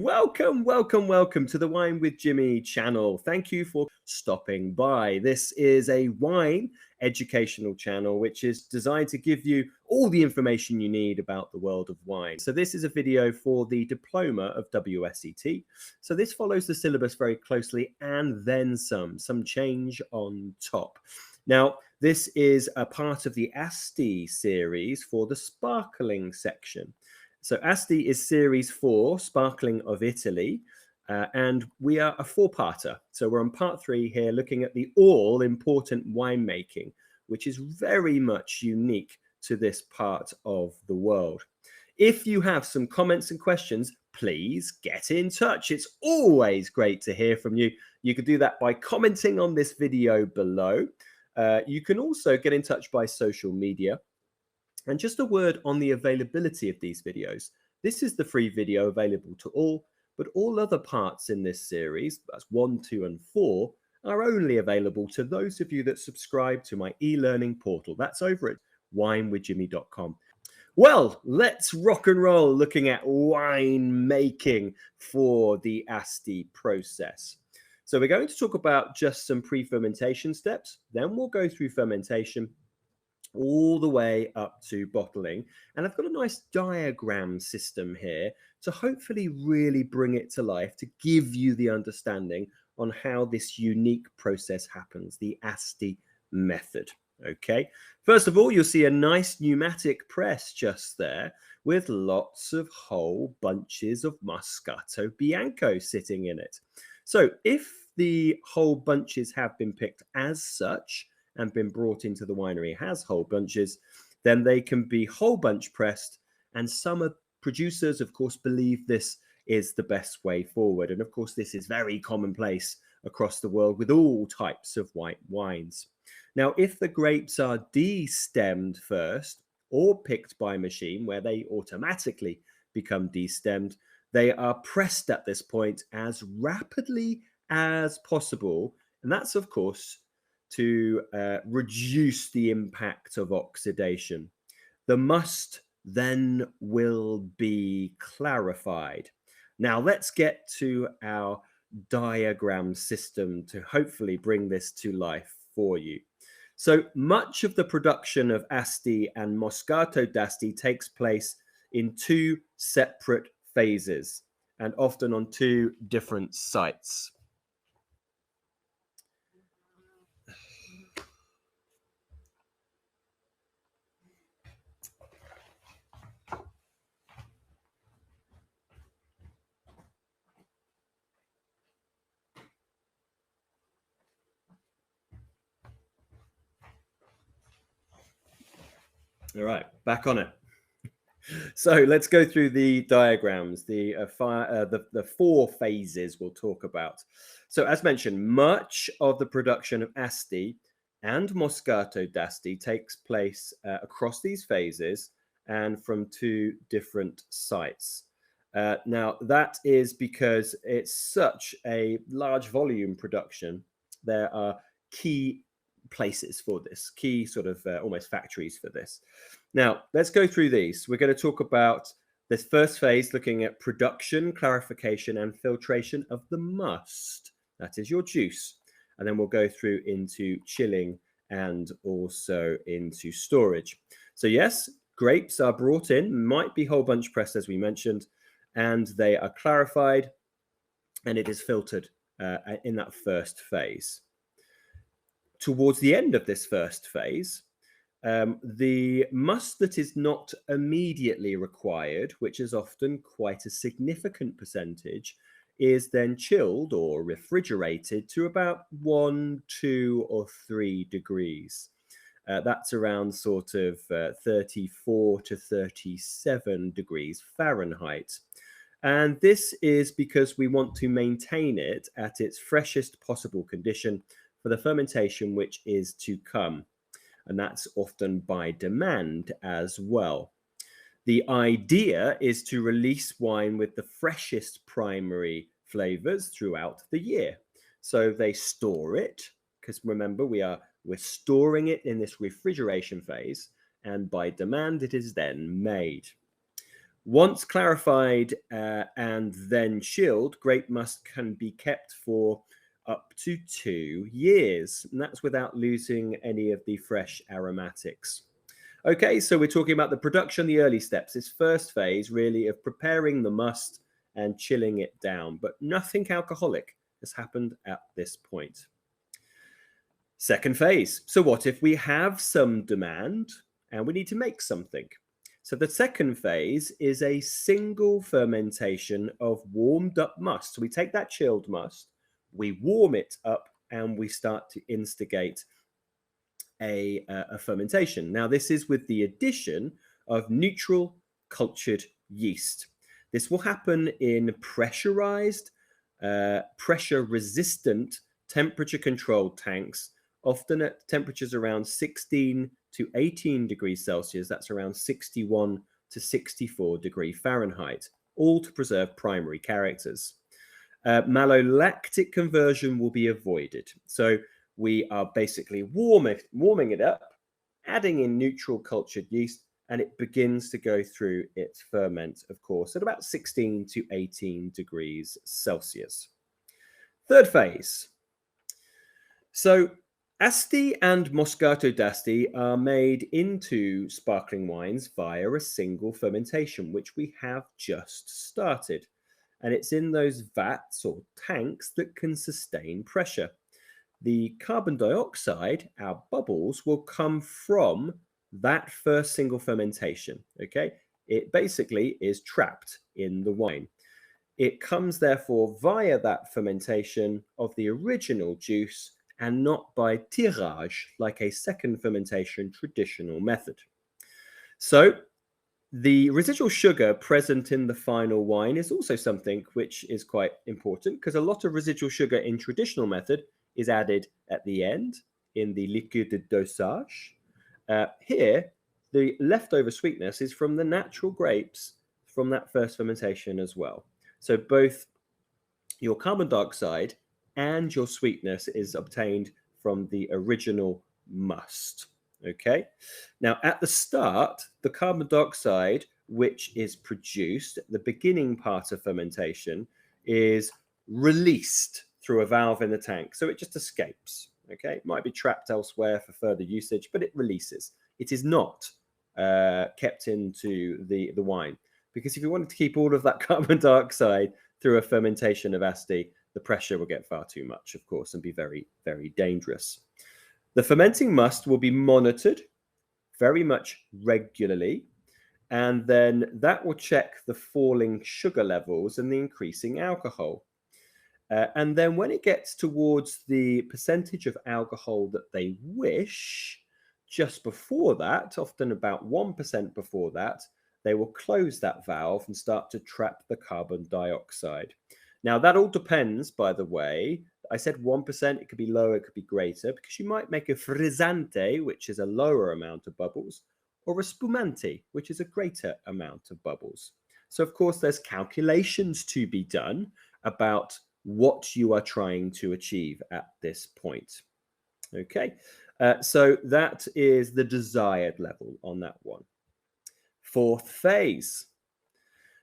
welcome to the Wine with Jimmy channel. Thank you for stopping by. This is a wine educational channel which is designed to give you all the information you need about the world of wine. So this is a video for the Diploma of WSET. So this follows the syllabus very closely and then some change on top. Now, this is a part of the Asti series for the sparkling section. So Asti is series 4, Sparkling of Italy, and we are a 4-parter. So we're on part 3 here, looking at the all-important winemaking, which is very much unique to this part of the world. If you have some comments and questions, please get in touch. It's always great to hear from you. You can do that by commenting on this video below. You can also get in touch by social media. And just a word on the availability of these videos. This is the free video available to all, but all other parts in this series, that's 1, 2, and 4, are only available to those of you that subscribe to my e-learning portal. That's over at winewithjimmy.com. Well, let's rock and roll looking at wine making for the Asti process. So we're going to talk about just some pre-fermentation steps, then we'll go through fermentation, all the way up to bottling. And I've got a nice diagram system here to hopefully really bring it to life, to give you the understanding on how this unique process happens, the Asti method. Okay, first of all, you'll see a nice pneumatic press just there with lots of whole bunches of Moscato Bianco sitting in it. So if the whole bunches have been picked as such and been brought into the winery as whole bunches, then they can be whole bunch pressed. And some producers, of course, believe this is the best way forward. And of course, this is very commonplace across the world with all types of white wines. Now, if the grapes are destemmed first or picked by machine, where they automatically become destemmed, they are pressed at this point as rapidly as possible. And that's, of course, to reduce the impact of oxidation. The must then will be clarified. Now let's get to our diagram system to hopefully bring this to life for you. So much of the production of Asti and Moscato d'Asti takes place in 2 separate phases and often on 2 different sites. All right, back on it. So let's go through the diagrams, the 4 phases we'll talk about. So as mentioned, much of the production of Asti and Moscato d'Asti takes place across these phases and from 2 different sites. Now, that is because it's such a large volume production. There are key places for this, key sort of almost factories for this. Now, let's go through these. We're going to talk about this first phase, looking at production, clarification, and filtration of the must. That is your juice. And then we'll go through into chilling and also into storage. So yes, grapes are brought in, might be whole bunch pressed, as we mentioned, and they are clarified, and it is filtered in that first phase. Towards the end of this first phase, the must that is not immediately required, which is often quite a significant percentage, is then chilled or refrigerated to about 1, 2, or 3 degrees. That's around sort of 34 to 37 degrees Fahrenheit. And this is because we want to maintain it at its freshest possible condition for the fermentation which is to come. And that's often by demand as well. The idea is to release wine with the freshest primary flavors throughout the year. So they store it, because remember, we're storing it in this refrigeration phase, and by demand it is then made. Once clarified and then chilled, grape must can be kept for up to 2 years, and that's without losing any of the fresh aromatics. Okay, so we're talking about the production, the early steps, this first phase really of preparing the must and chilling it down, but nothing alcoholic has happened at this point. Second phase. So what if we have some demand and we need to make something? So the second phase is a single fermentation of warmed up must. So we take that chilled must, we warm it up, and we start to instigate a fermentation. Now, this is with the addition of neutral cultured yeast. This will happen in pressurized, pressure-resistant, temperature-controlled tanks, often at temperatures around 16 to 18 degrees Celsius. That's around 61 to 64 degrees Fahrenheit, all to preserve primary characters. Malolactic conversion will be avoided. So we are basically warming it up, adding in neutral cultured yeast, and it begins to go through its ferment, of course, at about 16 to 18 degrees Celsius. Third phase. So Asti and Moscato d'Asti are made into sparkling wines via a single fermentation, which we have just started. And it's in those vats or tanks that can sustain pressure. The carbon dioxide, our bubbles, will come from that first single fermentation, okay? It basically is trapped in the wine. It comes, therefore, via that fermentation of the original juice and not by tirage, like a second fermentation traditional method. So the residual sugar present in the final wine is also something which is quite important, because a lot of residual sugar in traditional method is added at the end in the liqueur de dosage. Here, the leftover sweetness is from the natural grapes from that first fermentation as well. So both your carbon dioxide and your sweetness is obtained from the original must. Okay. Now, at the start, the carbon dioxide, which is produced at the beginning part of fermentation, is released through a valve in the tank. So it just escapes. Okay. It might be trapped elsewhere for further usage, but it releases. It is not kept into the wine, because if you wanted to keep all of that carbon dioxide through a fermentation of Asti, the pressure will get far too much, of course, and be very, very dangerous. The fermenting must will be monitored very much regularly, and then that will check the falling sugar levels and the increasing alcohol. And then when it gets towards the percentage of alcohol that they wish, just before that, often about 1% before that, they will close that valve and start to trap the carbon dioxide. Now, that all depends, by the way. I said 1%, it could be lower, it could be greater, because you might make a frizzante, which is a lower amount of bubbles, or a spumante, which is a greater amount of bubbles. So, of course, there's calculations to be done about what you are trying to achieve at this point. Okay, so that is the desired level on that one. Fourth phase.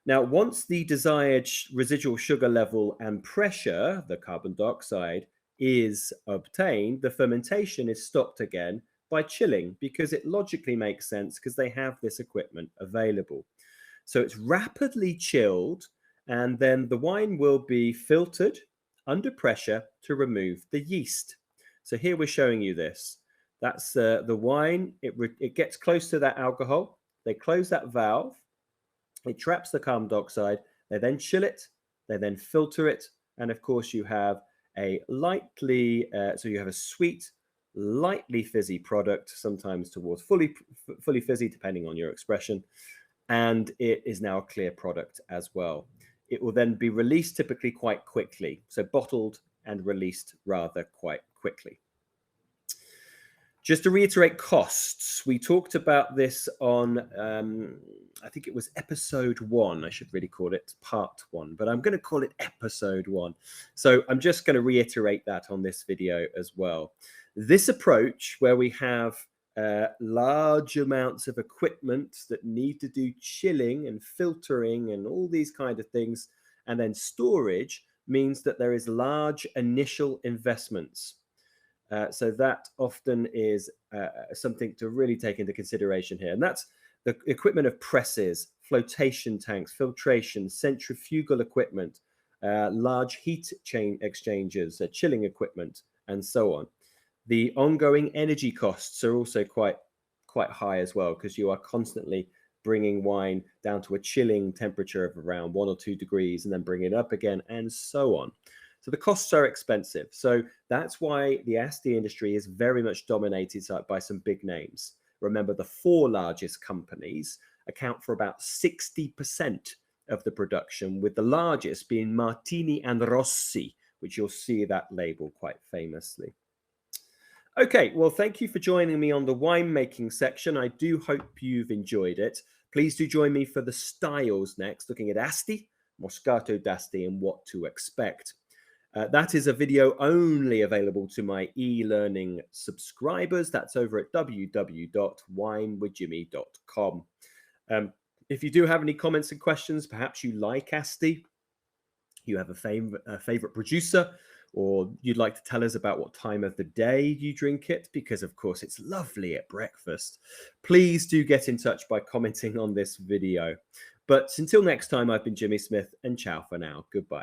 Now, once the desired residual sugar level and pressure, the carbon dioxide, is obtained, the fermentation is stopped again by chilling, because it logically makes sense, because they have this equipment available. So it's rapidly chilled, and then the wine will be filtered under pressure to remove the yeast. So here we're showing you this. That's the wine. It gets close to that alcohol. They close that valve. It traps the carbon dioxide. They then chill it. They then filter it. And of course, you have a lightly, so you have a sweet, lightly fizzy product, sometimes towards fully fizzy, depending on your expression. And it is now a clear product as well. It will then be released typically quite quickly. So bottled and released rather quite quickly. Just to reiterate costs, we talked about this on, I think it was episode 1. I should really call it part 1, but I'm going to call it episode 1. So I'm just going to reiterate that on this video as well. This approach, where we have large amounts of equipment that need to do chilling and filtering and all these kind of things, and then storage means that there is large initial investments. So that often is something to really take into consideration here. And that's the equipment of presses, flotation tanks, filtration, centrifugal equipment, large heat chain exchangers, chilling equipment, and so on. The ongoing energy costs are also quite high as well, because you are constantly bringing wine down to a chilling temperature of around 1 or 2 degrees and then bring it up again, and so on. So the costs are expensive. So that's why the Asti industry is very much dominated by some big names. Remember, the 4 largest companies account for about 60% of the production, with the largest being Martini and Rossi, which you'll see that label quite famously. Okay, well, thank you for joining me on the winemaking section. I do hope you've enjoyed it. Please do join me for the styles next, looking at Asti, Moscato d'Asti, and what to expect. That is a video only available to my e-learning subscribers. That's over at www.winewithjimmy.com. If you do have any comments and questions, perhaps you like Asti, you have a favorite producer, or you'd like to tell us about what time of the day you drink it, because of course it's lovely at breakfast, please do get in touch by commenting on this video. But until next time, I've been Jimmy Smith, and ciao for now. Goodbye.